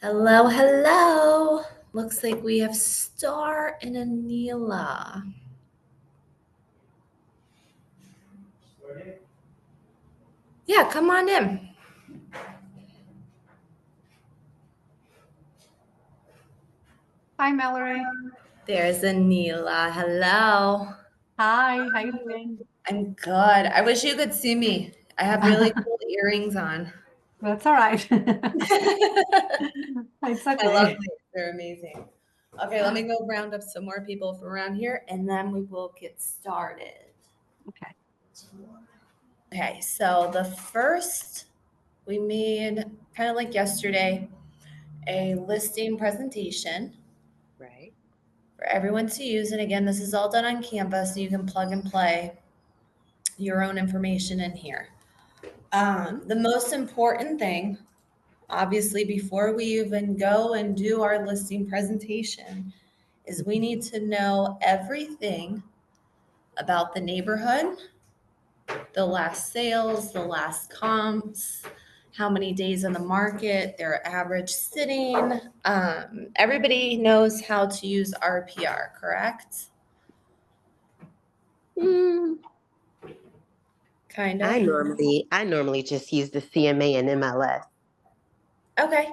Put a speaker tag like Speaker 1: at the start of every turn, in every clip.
Speaker 1: Hello, hello. Looks like we have Star and Anila. Yeah, come on in.
Speaker 2: Hi, Mallory.
Speaker 1: There's Anila. Hello.
Speaker 2: Hi, how you doing?
Speaker 1: I'm good. I wish you could see me. I have really cool earrings on.
Speaker 2: That's all right. It's
Speaker 1: I love
Speaker 2: okay.
Speaker 1: these. They're amazing. Okay, let me go round up some more people from around here and then we will get started.
Speaker 2: Okay.
Speaker 1: Okay, so the first we made kind of like yesterday a listing presentation
Speaker 3: Right.
Speaker 1: for everyone to use. And again, this is all done on Canva, so you can plug and play your own information in here. The most important thing, obviously, before we even go and do our listing presentation, is we need to know everything about the neighborhood, the last sales, the last comps, how many days on the market, their average sitting. Everybody knows how to use RPR, correct?
Speaker 3: Mm,
Speaker 1: Kind
Speaker 3: I
Speaker 1: of.
Speaker 3: normally just use the CMA and MLS.
Speaker 1: Okay.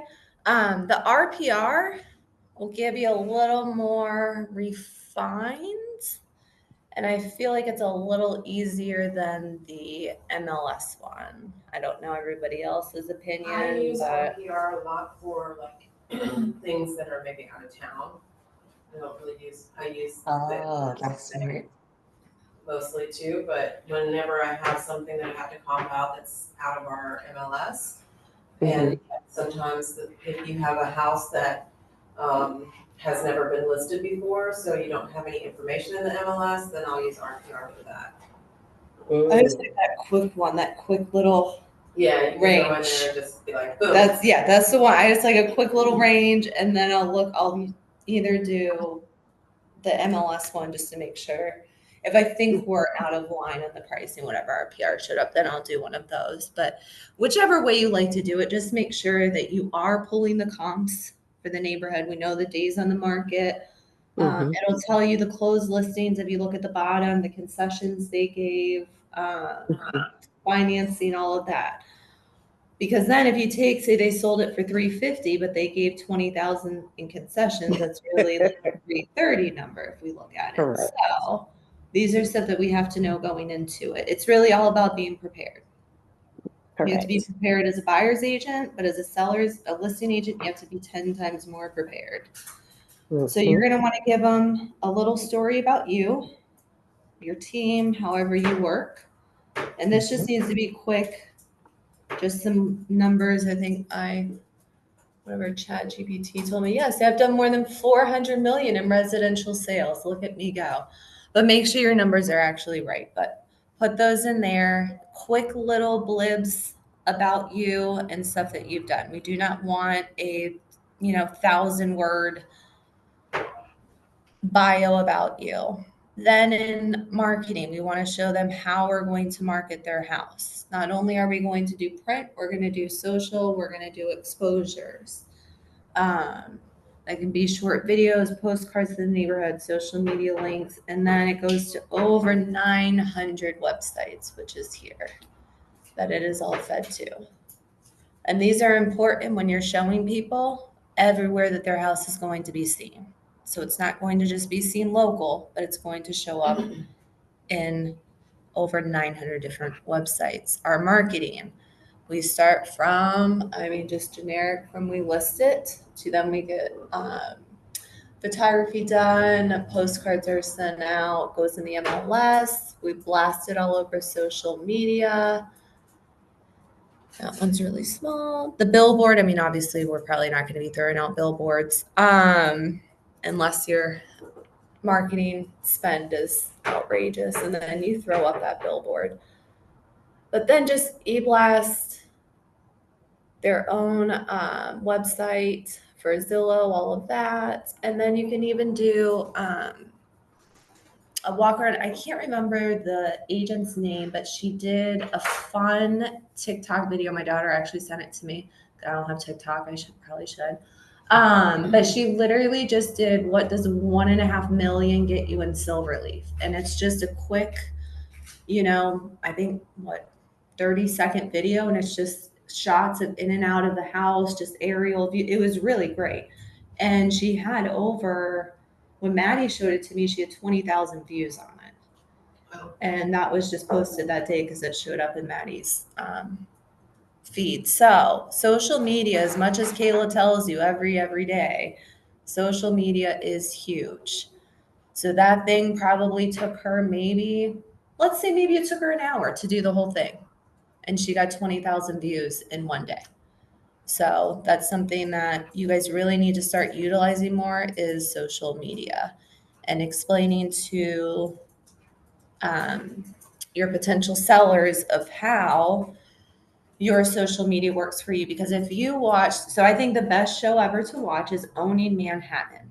Speaker 1: The RPR will give you a little more refined, and I feel like it's a little easier than the MLS one. I don't know everybody else's opinion,
Speaker 4: I use
Speaker 1: but
Speaker 4: RPR a lot for like things that are maybe out of town. I use
Speaker 3: Oh,
Speaker 4: the
Speaker 3: that's smart.
Speaker 4: mostly too, but whenever I have something that I have to comp out that's out of our MLS, and sometimes if you have a house that has never been listed before, so you don't have any information in the MLS, then I'll use RPR for that.
Speaker 1: I just like that quick one, that quick little
Speaker 4: Yeah, you can go in
Speaker 1: range.
Speaker 4: there and just be like, boom.
Speaker 1: That's the one. I just like a quick little range, and then I'll either do the MLS one just to make sure. If I think we're out of line on the pricing, whatever RPR showed up, then I'll do one of those. But whichever way you like to do it, just make sure that you are pulling the comps for the neighborhood. We know the days on the market. It'll tell you the closed listings if you look at the bottom, the concessions they gave, financing, all of that. Because then if you take, say they sold it for 350, but they gave 20,000 in concessions, that's really like a 330 number if we look at it.
Speaker 3: Correct.
Speaker 1: So these are stuff that we have to know going into it. It's really all about being prepared. You have to be prepared as a buyer's agent, but as a listing agent, you have to be 10 times more prepared. So you're going to want to give them a little story about you, your team, however you work. And this just needs to be quick, just some numbers. I think whatever ChatGPT told me, yes, I've done more than 400 million in residential sales. Look at me go. But make sure your numbers are actually right. But put those in there, quick little blibs about you and stuff that you've done. We do not want a 1,000-word bio about you. Then in marketing, we want to show them how we're going to market their house. Not only are we going to do print, we're going to do social, we're going to do exposures. That can be short videos, postcards to the neighborhood, social media links, and then it goes to over 900 websites, which is here, that it is all fed to. And these are important when you're showing people everywhere that their house is going to be seen. So it's not going to just be seen local, but it's going to show up in over 900 different websites. Our marketing, we start from, just generic from we list it to then we get photography done, postcards are sent out, goes in the MLS, we blast it all over social media. That one's really small. The billboard, obviously we're probably not going to be throwing out billboards unless your marketing spend is outrageous and then you throw up that billboard. But then just e-blast their own website for Zillow, all of that. And then you can even do a walk around. I can't remember the agent's name, but she did a fun TikTok video. My daughter actually sent it to me. I don't have TikTok. Probably should. But she literally just did, what does 1.5 million get you in Silverleaf? And it's just a quick, I think, 30-second video, and it's just shots of in and out of the house, just aerial view. It was really great. And she had when Maddie showed it to me, she had 20,000 views on it.
Speaker 4: Wow.
Speaker 1: And that was just posted that day because it showed up in Maddie's feed. So social media, as much as Kayla tells you every day, social media is huge. So that thing probably took her let's say maybe it took her an hour to do the whole thing. And she got 20,000 views in one day. So that's something that you guys really need to start utilizing more, is social media, and explaining to your potential sellers of how your social media works for you. Because if you watch, so I think the best show ever to watch is Owning Manhattan.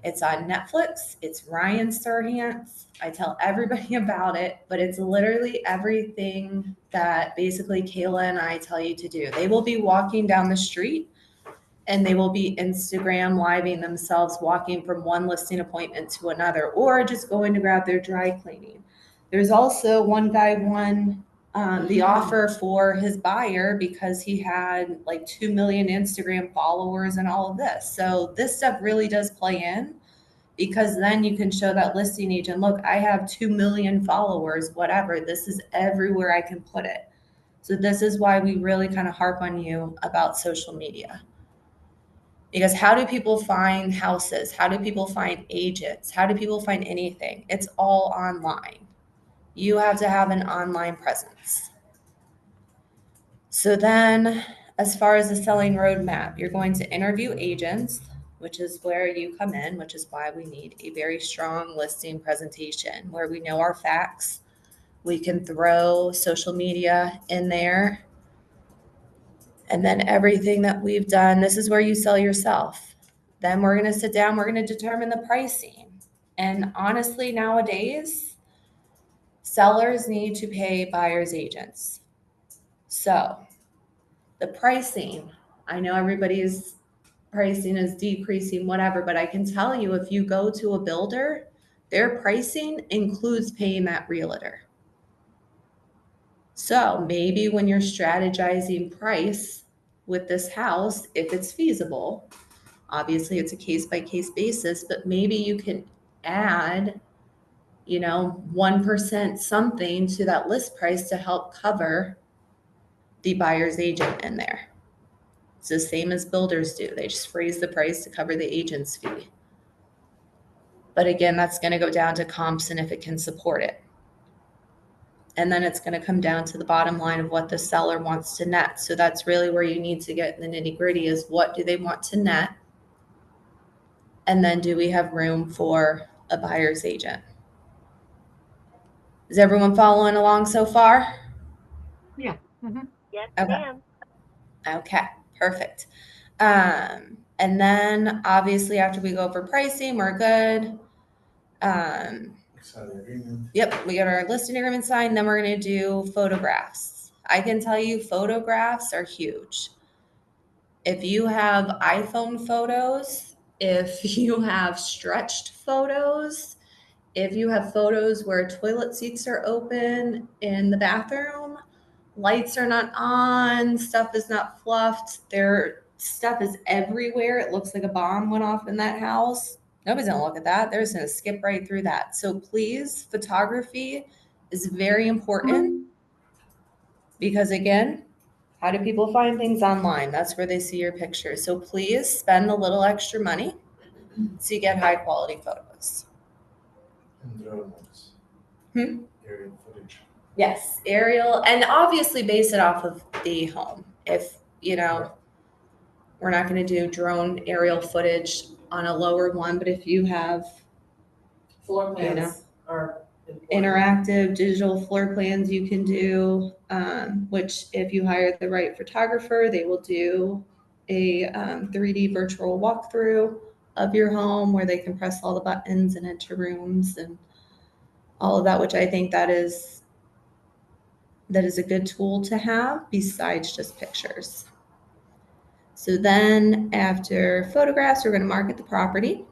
Speaker 1: It's on Netflix. It's Ryan Serhant. I tell everybody about it, but it's literally everything that basically Kayla and I tell you to do. They will be walking down the street and they will be Instagram living themselves walking from one listing appointment to another, or just going to grab their dry cleaning. There's also one guy won the offer for his buyer because he had like 2 million Instagram followers and all of this. So this stuff really does play in, because then you can show that listing agent, look, I have 2 million followers, whatever. This is everywhere I can put it. So this is why we really kind of harp on you about social media. Because how do people find houses? How do people find agents? How do people find anything? It's all online. You have to have an online presence. So then, as far as the selling roadmap, you're going to interview agents, which is where you come in, which is why we need a very strong listing presentation where we know our facts. We can throw social media in there. And then everything that we've done, this is where you sell yourself. Then we're going to sit down, we're going to determine the pricing. And honestly, nowadays, sellers need to pay buyers' agents. So the pricing, I know everybody's pricing is decreasing, whatever, but I can tell you, if you go to a builder, their pricing includes paying that realtor. So maybe when you're strategizing price with this house, if it's feasible, obviously it's a case by case basis, but maybe you can add, 1% something to that list price to help cover the buyer's agent in there. It's the same as builders do. They just raise the price to cover the agent's fee. But again, that's going to go down to comps and if it can support it. And then it's going to come down to the bottom line of what the seller wants to net. So that's really where you need to get in the nitty gritty, is what do they want to net? And then do we have room for a buyer's agent? Is everyone following along so far?
Speaker 2: Yeah. Mhm.
Speaker 3: Yes,
Speaker 1: Okay.
Speaker 3: ma'am.
Speaker 1: Okay, perfect. And then obviously after we go over pricing, we're good. Yep, we got our listing agreement signed, then we're gonna do photographs. I can tell you photographs are huge. If you have iPhone photos, if you have stretched photos, if you have photos where toilet seats are open in the bathroom, lights are not on, stuff is not fluffed, their stuff is everywhere. It looks like a bomb went off in that house. Nobody's gonna look at that. They're just gonna skip right through that. So please, photography is very important, because again, how do people find things online? That's where they see your pictures. So please spend a little extra money to get high quality photos.
Speaker 5: And drones.
Speaker 1: Hmm?
Speaker 5: Aerial footage.
Speaker 1: Yes, aerial, and obviously base it off of the home. If, we're not going to do drone aerial footage on a lower one, but if you have
Speaker 4: Floor
Speaker 1: You know,
Speaker 4: plans are important.
Speaker 1: interactive digital floor plans, you can do, which if you hire the right photographer, they will do a 3D virtual walkthrough of your home where they can press all the buttons and enter rooms and all of that, which I think that is a good tool to have besides just pictures. So then after photographs, we're going to market the property,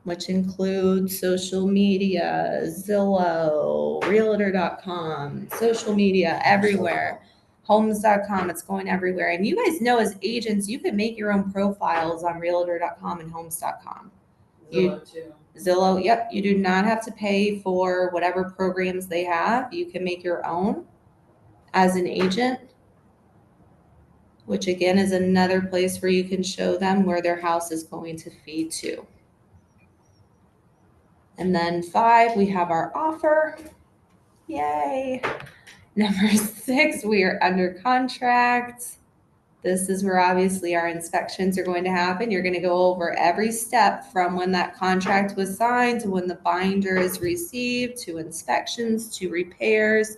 Speaker 1: which includes social media, Zillow, realtor.com, social media, everywhere, homes.com. It's going everywhere. And you guys know as agents, you can make your own profiles on realtor.com and homes.com.
Speaker 4: Zillow too.
Speaker 1: Zillow, yep, you do not have to pay for whatever programs they have. You can make your own as an agent, which again is another place where you can show them where their house is going to feed to. And then 5, we have our offer. Yay. Number 6, we are under contract. This is where obviously our inspections are going to happen. You're going to go over every step from when that contract was signed to when the binder is received, to inspections, to repairs,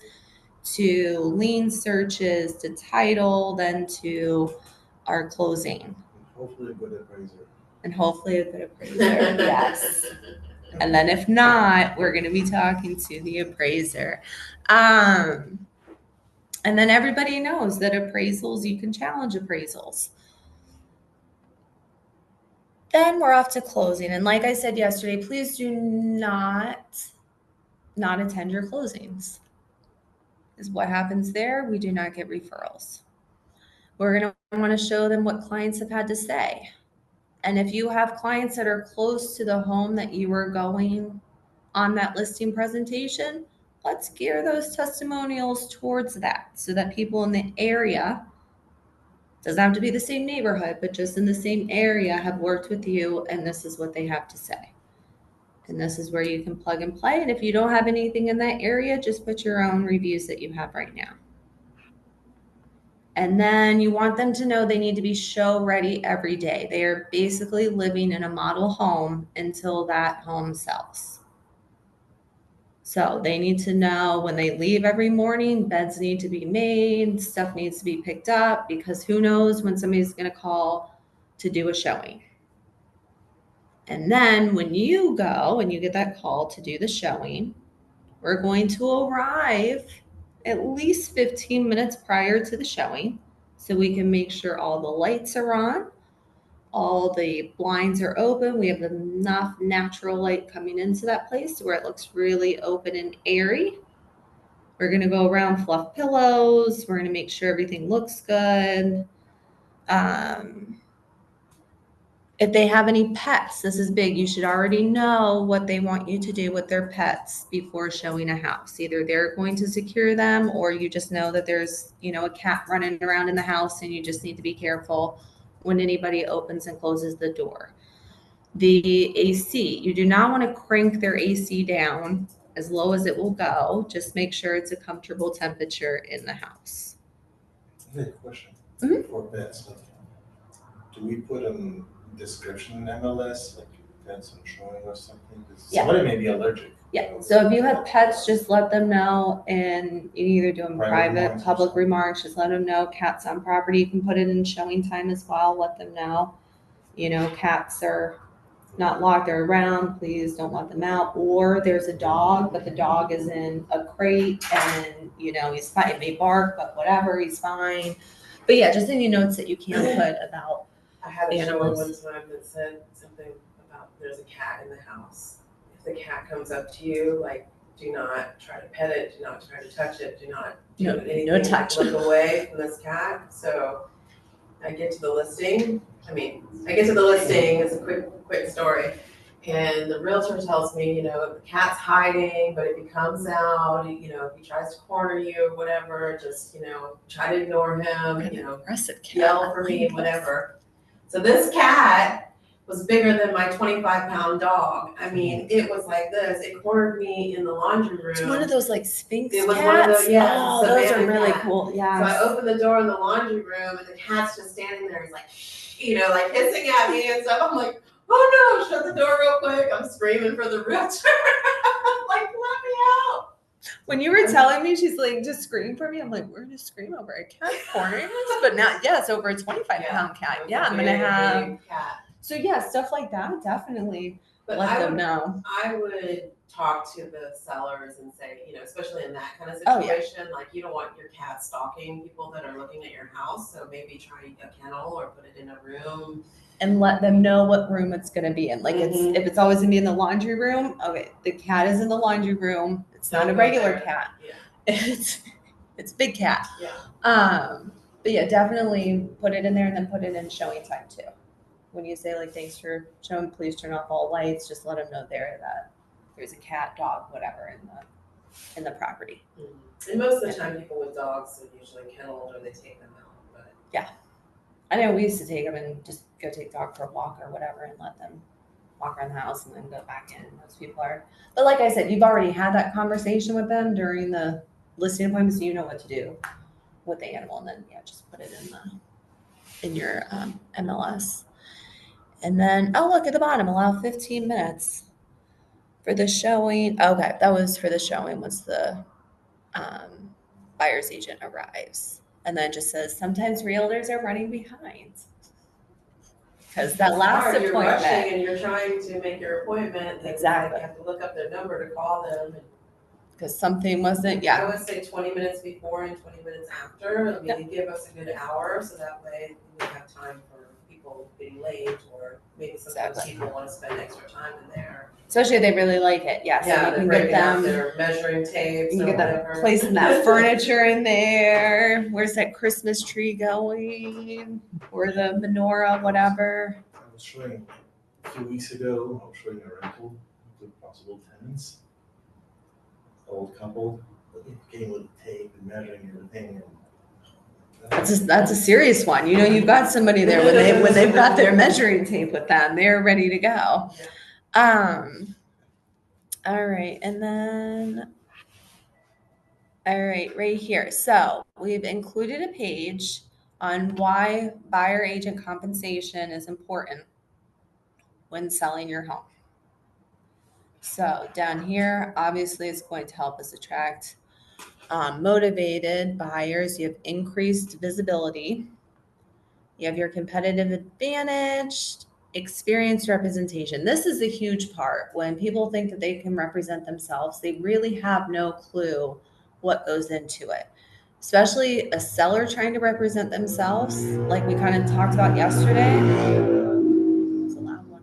Speaker 1: to lien searches, to title, then to our closing.
Speaker 5: Hopefully a good appraiser.
Speaker 1: And hopefully a good appraiser. Yes. And then if not, we're going to be talking to the appraiser. And then everybody knows that appraisals, you can challenge appraisals. Then we're off to closing. And like I said yesterday, please do not attend your closings. Is what happens there. We do not get referrals. We're going to want to show them what clients have had to say. And if you have clients that are close to the home that you are going on that listing presentation, let's gear those testimonials towards that so that people in the area, doesn't have to be the same neighborhood, but just in the same area, have worked with you and this is what they have to say. And this is where you can plug and play. And if you don't have anything in that area, just put your own reviews that you have right now. And then you want them to know they need to be show ready every day. They are basically living in a model home until that home sells. So they need to know when they leave every morning, beds need to be made, stuff needs to be picked up, because who knows when somebody's going to call to do a showing. And then when you go and you get that call to do the showing, we're going to arrive at least 15 minutes prior to the showing so we can make sure all the lights are on, all the blinds are open. We have enough natural light coming into that place where it looks really open and airy. We're going to go around, fluff pillows. We're going to make sure everything looks good. If they have any pets, this is big. You should already know what they want you to do with their pets before showing a house. Either they're going to secure them or you just know that there's, a cat running around in the house and you just need to be careful when anybody opens and closes the door. The AC, you do not want to crank their AC down as low as it will go. Just make sure it's a comfortable temperature in the house.
Speaker 5: I have a question
Speaker 1: Mhm.
Speaker 5: for pets. Do we put a description in MLS, like pets on showing or something? 'Cause
Speaker 1: Yeah.
Speaker 5: somebody may be allergic.
Speaker 1: Yeah, so if you have pets, just let them know, and you either do them
Speaker 5: Private
Speaker 1: private,
Speaker 5: remarks or
Speaker 1: public
Speaker 5: something.
Speaker 1: remarks, just let them know. Cats on property, you can put it in showing time as well, let them know. Cats are not locked, they're around, please don't let them out. Or there's a dog, but the dog is in a crate and, he's fine, it may bark, but whatever, he's fine. But yeah, just any notes that you can put about,
Speaker 4: I had a showing
Speaker 1: Animals.
Speaker 4: one time that said something about there's a cat in the house. If the cat comes up to you, do not try to pet it, do not try to touch it, do not do
Speaker 1: No,
Speaker 4: anything.
Speaker 1: no touch.
Speaker 4: Look away from this cat. So I get to the listing. It's a quick story. And the realtor tells me, the cat's hiding, but if he comes out, if he tries to corner you or whatever, just, try to ignore him,
Speaker 1: aggressive cat.
Speaker 4: yell for me, whatever. So this cat was bigger than my 25-pound dog. I mean, it was like this. It cornered me in the laundry room.
Speaker 1: It's one of those Sphinx
Speaker 4: It was
Speaker 1: cats.
Speaker 4: one of those, yeah,
Speaker 1: Oh,
Speaker 4: it's a
Speaker 1: those are
Speaker 4: savannah
Speaker 1: really
Speaker 4: cat.
Speaker 1: cool. Yeah.
Speaker 4: So I opened the door in the laundry room and the cat's just standing there. He's like, hissing at me and stuff. I'm like, oh no, shut the door real quick. I'm screaming for the realtor. Like, let me out.
Speaker 1: When you were telling me, she's like, just scream for me. I'm like, we're gonna scream over a cat cornering us, but not, it's over a 25-pound cat.
Speaker 4: It was
Speaker 1: Yeah,
Speaker 4: a
Speaker 1: I'm gonna
Speaker 4: big,
Speaker 1: have.
Speaker 4: big cat.
Speaker 1: So yeah, stuff like that, definitely
Speaker 4: But
Speaker 1: let
Speaker 4: I
Speaker 1: them
Speaker 4: would,
Speaker 1: know.
Speaker 4: I would talk to the sellers and say, you know, especially in that kind of
Speaker 1: Oh, yeah.
Speaker 4: situation, like you don't want your cat stalking people that are looking at your house. So maybe try a kennel or put it in a room.
Speaker 1: And let them know what room it's gonna be in. Like
Speaker 4: Mhm.
Speaker 1: if it's always gonna be in the laundry room, okay, the cat is in the laundry room. It's not
Speaker 4: Don't
Speaker 1: a
Speaker 4: go
Speaker 1: regular
Speaker 4: there.
Speaker 1: cat.
Speaker 4: Yeah.
Speaker 1: It's a big cat.
Speaker 4: Yeah.
Speaker 1: But yeah, definitely put it in there and then put it in showing time too. When you say like, thanks for showing, please turn off all lights, just let them know there that there's a cat, dog, whatever in the property.
Speaker 4: And most of the time, people with dogs are usually kenneled or they take them out. But
Speaker 1: I know we used to take them and just go take dog for a walk or whatever and let them walk around the house and then go back in. Most people are. But like I said, you've already had that conversation with them during the listing appointment, so you know what to do with the animal. And then, yeah, just put it in your MLS. And then, oh, look at the bottom, allow 15 minutes for the showing. Okay, that was for the showing once the buyer's agent arrives. And then it just says, sometimes realtors are running behind. Because that last
Speaker 4: hard, you're rushing
Speaker 1: appointment,
Speaker 4: and you're trying to make your appointment. And
Speaker 1: Exactly.
Speaker 4: You have to look up their number to call them.
Speaker 1: because something wasn't,
Speaker 4: I
Speaker 1: yeah,
Speaker 4: would say 20 minutes before and 20 minutes after. I mean, give us a good hour so that way we have time for people being late or maybe sometimes
Speaker 1: Exactly.
Speaker 4: people want to spend extra time in there.
Speaker 1: especially if they really like it. Yeah, so
Speaker 4: Yeah,
Speaker 1: you
Speaker 4: they're
Speaker 1: can get
Speaker 4: breaking out
Speaker 1: them,
Speaker 4: their measuring tapes
Speaker 1: you
Speaker 4: or
Speaker 1: can get
Speaker 4: whatever.
Speaker 1: them placing that furniture in there. Where's that Christmas tree going? Or the menorah, whatever.
Speaker 5: I was showing, a few weeks ago, I was showing a rental with possible tenants. Old couple, it came with tape and measuring everything and.
Speaker 1: That's a serious one. You know, you've got somebody there when they've got their measuring tape with them, they're ready to go. All right, and then all right here. So we've included a page on why buyer agent compensation is important when selling your home. So down here, obviously, it's going to help us attract motivated buyers. You have increased visibility. You have your competitive advantage, experienced representation. This is a huge part. When people think that they can represent themselves, they really have no clue what goes into it. Especially a seller trying to represent themselves, like we kind of talked about yesterday. It's a loud one.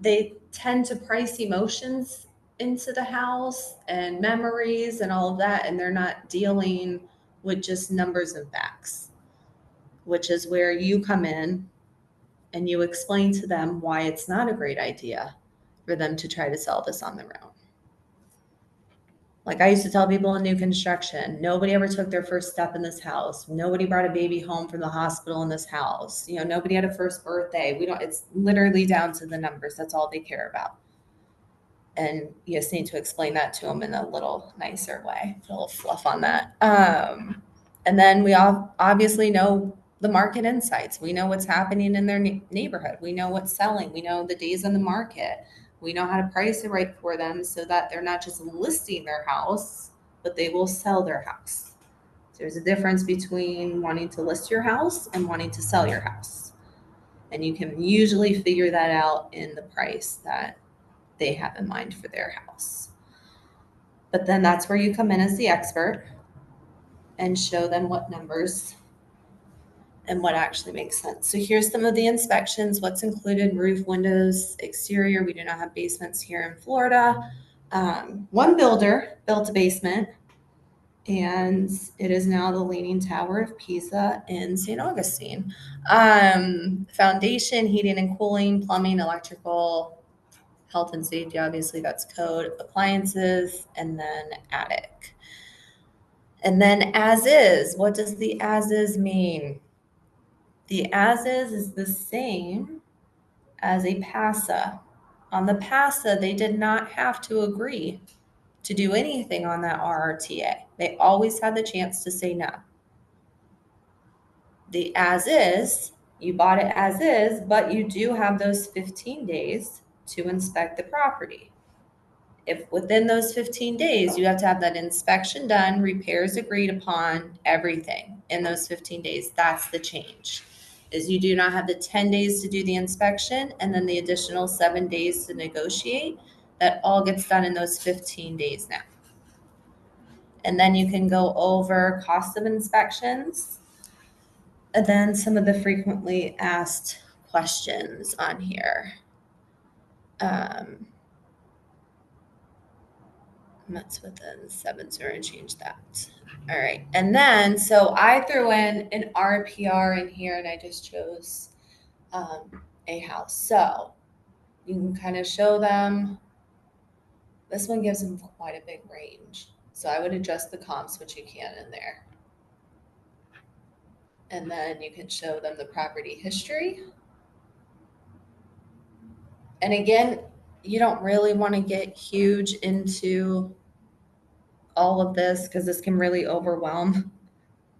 Speaker 1: They tend to price emotions into the house and memories and all of that, and they're not dealing with just numbers and facts, which is where you come in and you explain to them why it's not a great idea for them to try to sell this on their own. Like I used to tell people in new construction, nobody ever took their first step in this house. Nobody brought a baby home from the hospital in this house. You know, nobody had a first birthday. It's literally down to the numbers. That's all they care about. And you just need to explain that to them in a little nicer way, a little fluff on that. And then we all obviously know the market insights. We know what's happening in their neighborhood. We know what's selling. We know the days on the market. We know how to price it right for them so that they're not just listing their house, but they will sell their house. So there's a difference between wanting to list your house and wanting to sell your house. And you can usually figure that out in the price that they have in mind for their house. But then that's where you come in as the expert and show them what numbers and what actually makes sense. So here's some of the inspections, what's included: roof, windows, exterior. We do not have basements here in Florida. One builder built a basement, and it is now the Leaning Tower of Pisa in St. Augustine. Foundation, heating and cooling, plumbing, electrical, health and safety, obviously that's code, appliances, and then attic. And then as is, what does the as is mean? The as is the same as a PASA. On the PASA, they did not have to agree to do anything on that RRTA. They always had the chance to say no. The as is, you bought it as is, but you do have those 15 days to inspect the property. If within those 15 days, you have to have that inspection done, repairs agreed upon, everything in those 15 days, that's the change. Is you do not have the 10 days to do the inspection and then the additional 7 days to negotiate. That all gets done in those 15 days now. And then you can go over cost of inspections. And then some of the frequently asked questions on here. That's within 7, so we're gonna change that. All right, and then, so I threw in an RPR in here and I just chose a house. So you can kind of show them, this one gives them quite a big range. So I would adjust the comps, which you can in there. And then you can show them the property history. And again, you don't really want to get huge into all of this because this can really overwhelm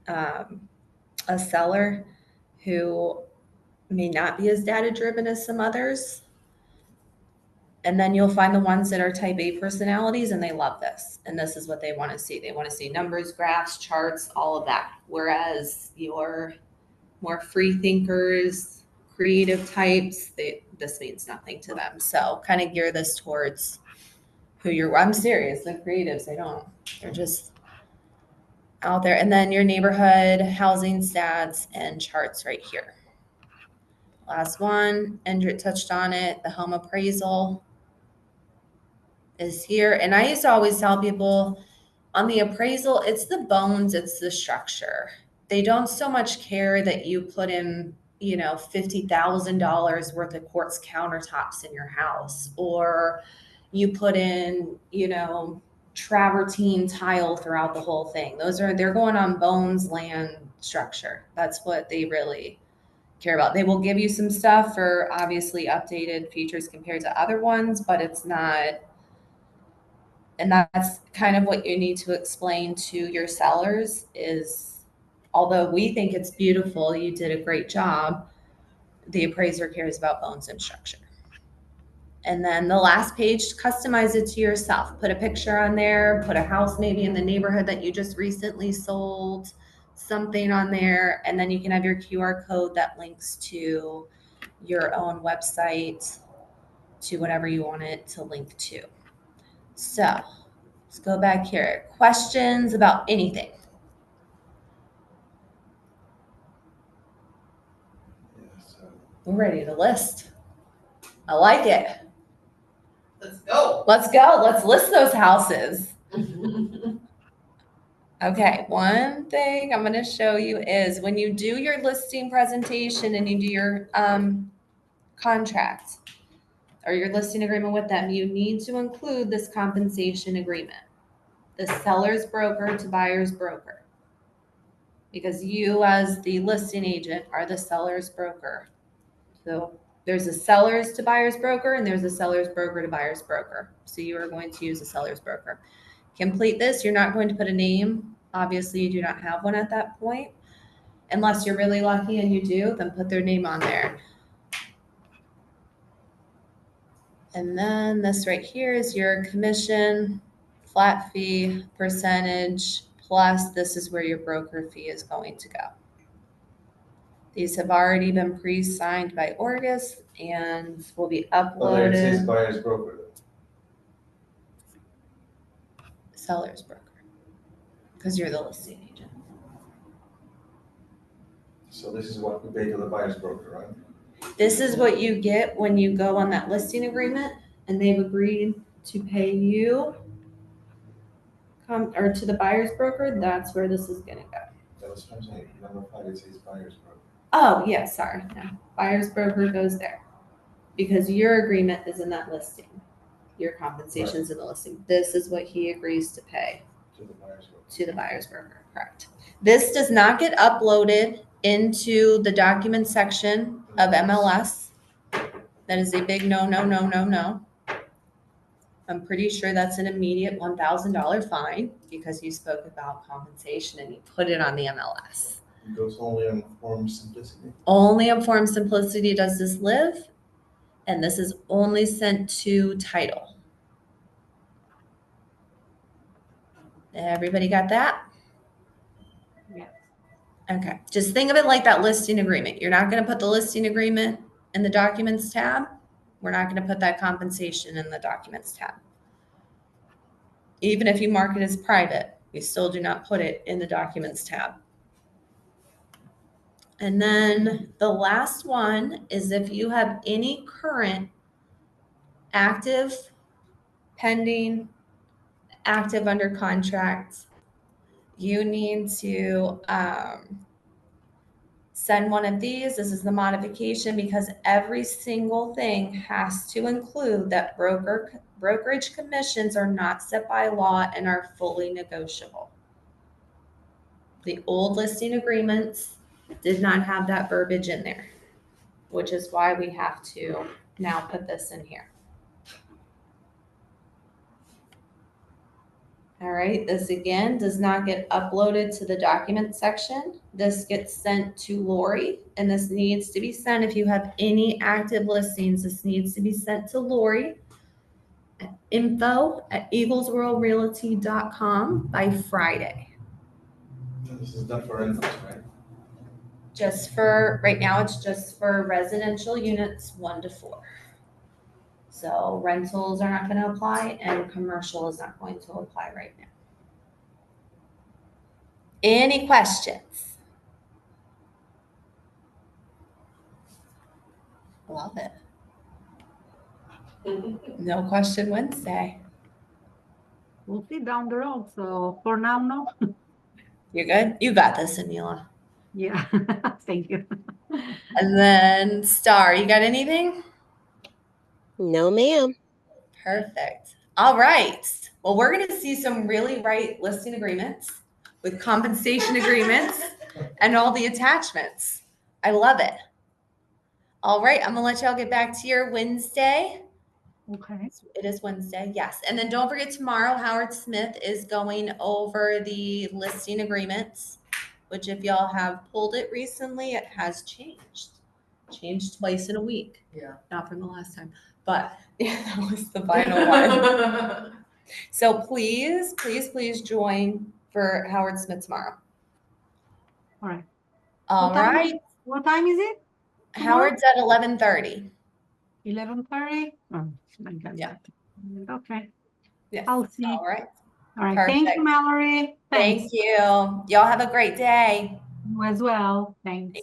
Speaker 1: a seller who may not be as data driven as some others. And then you'll find the ones that are type A personalities and they love this. And this is what they want to see. They want to see numbers, graphs, charts, all of that. Whereas your more free thinkers, creative types, this means nothing to them. So kind of gear this towards who you're, I'm serious, the creatives, they're just out there. And then your neighborhood housing stats and charts right here. Last one, Andrew touched on it, the home appraisal is here. And I used to always tell people on the appraisal, it's the bones, it's the structure. They don't so much care that you put in, $50,000 worth of quartz countertops in your house, or you put in, travertine tile throughout the whole thing. They're going on bones, land, structure. That's what they really care about. They will give you some stuff for obviously updated features compared to other ones, but it's not, and that's kind of what you need to explain to your sellers is, although we think it's beautiful, you did a great job, the appraiser cares about bones and structure. And then the last page, customize it to yourself. Put a picture on there, put a house maybe in the neighborhood that you just recently sold, something on there, and then you can have your QR code that links to your own website, to whatever you want it to link to. So let's go back here. Questions about anything?
Speaker 5: Yeah, so
Speaker 1: We're ready to list. I like it.
Speaker 4: Let's go.
Speaker 1: Let's go. Let's list those houses. Okay, one thing I'm going to show you is when you do your listing presentation and you do your contract or your listing agreement with them, you need to include this compensation agreement, the seller's broker to buyer's broker, because you as the listing agent are the seller's broker. So there's a seller's to buyer's broker and there's a seller's broker to buyer's broker. So you are going to use a seller's broker. Complete this. You're not going to put a name. Obviously, you do not have one at that point. Unless you're really lucky and you do, then put their name on there. And then this right here is your commission, flat fee, percentage, plus this is where your broker fee is going to go. These have already been pre-signed by Orgus and will be
Speaker 5: oh, there it says
Speaker 1: uploaded.
Speaker 5: buyer's broker though.
Speaker 1: Seller's broker, because you're the listing agent.
Speaker 5: So this is what we pay to the buyer's broker, right?
Speaker 1: This is what you get when you go on that listing agreement and they've agreed to pay you or to the buyer's broker. That's where this is gonna go.
Speaker 5: That was what I'm saying. Number 5, it says buyer's broker.
Speaker 1: Oh, yeah, sorry. No. Buyer's broker goes there because your agreement is in that listing. Your compensation is in the listing. This is what he agrees to pay
Speaker 5: To the buyer's broker.
Speaker 1: to the buyer's broker, correct. This does not get uploaded into the document section of MLS. That is a big no, no, no, no, no. I'm pretty sure that's an immediate $1,000 fine because you spoke about compensation and you put it on the MLS.
Speaker 5: It goes only on form simplicity.
Speaker 1: Only on Form Simplicity does this live, and this is only sent to title. Everybody got that?
Speaker 2: Yes.
Speaker 1: Okay, just think of it like that listing agreement. You're not gonna put the listing agreement in the documents tab We're not going to put that compensation in the documents tab. Even if you mark it as private, we still do not put it in the documents tab. And then the last one is if you have any current active, pending, active under contract, you need to send one of these. This is the modification because every single thing has to include that brokerage commissions are not set by law and are fully negotiable. The old listing agreements did not have that verbiage in there, which is why we have to now put this in here. All right, this again does not get uploaded to the document section. This gets sent to Lori, and this needs to be sent if you have any active listings. This needs to be sent to Lori at info@eaglesworldrealty.com by Friday.
Speaker 5: This is done for rentals, right?
Speaker 1: Just for, right now, it's just for residential units 1 to 4. So rentals are not going to apply and commercial is not going to apply right now. Any questions? Love it. No question Wednesday.
Speaker 2: We'll see down the road. So for now, no.
Speaker 1: You're good? You got this, Anila.
Speaker 2: Yeah. Thank you.
Speaker 1: And then Star, you got anything?
Speaker 3: No, ma'am.
Speaker 1: Perfect. All right. Well, we're going to see some really right listing agreements with compensation agreements and all the attachments. I love it. All right. I'm going to let y'all get back to your Wednesday.
Speaker 2: Okay.
Speaker 1: It is Wednesday, yes. And then don't forget tomorrow, Howard Smith is going over the listing agreements, which if y'all have pulled it recently, it has changed. Changed twice in a week.
Speaker 4: Yeah.
Speaker 1: Not from the last time, but yeah, that was the final one. So please, please, please join for Howard Smith tomorrow.
Speaker 2: All right.
Speaker 1: All right.
Speaker 2: What time is it? Tomorrow?
Speaker 1: Howard's at 11:30.
Speaker 2: 11:30? Oh, I got
Speaker 1: Yeah.
Speaker 2: that. Okay.
Speaker 1: Yes.
Speaker 2: I'll see.
Speaker 1: All right.
Speaker 2: All right. Thank
Speaker 1: Perfect.
Speaker 2: you, Mallory. Thanks.
Speaker 1: Thank you. Y'all have a great day.
Speaker 2: You as well. Thanks.